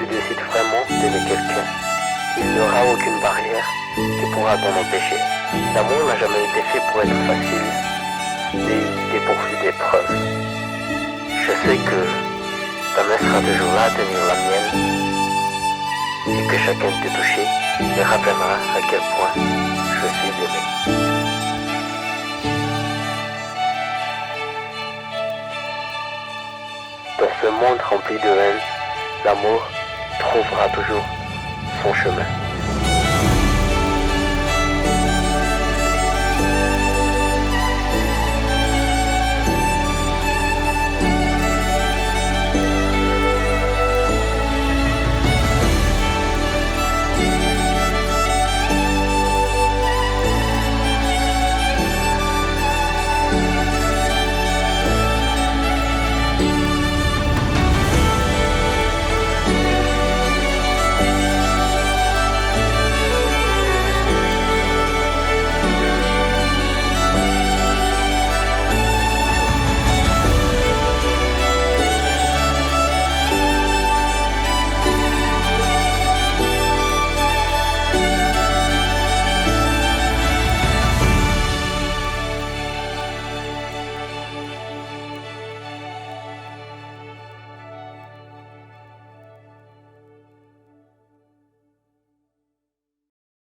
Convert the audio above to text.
décides vraiment d'aimer quelqu'un, il n'y aura aucune barrière qui pourra t'en empêcher. L'amour n'a jamais été fait pour être facile, mais dépourvu d'épreuves. Je sais que ta main sera toujours là à tenir la mienne, et que chacun de tes touchés me rappellera à quel point je suis aimé. Dans ce monde rempli de haine, l'amour trouvera toujours son chemin.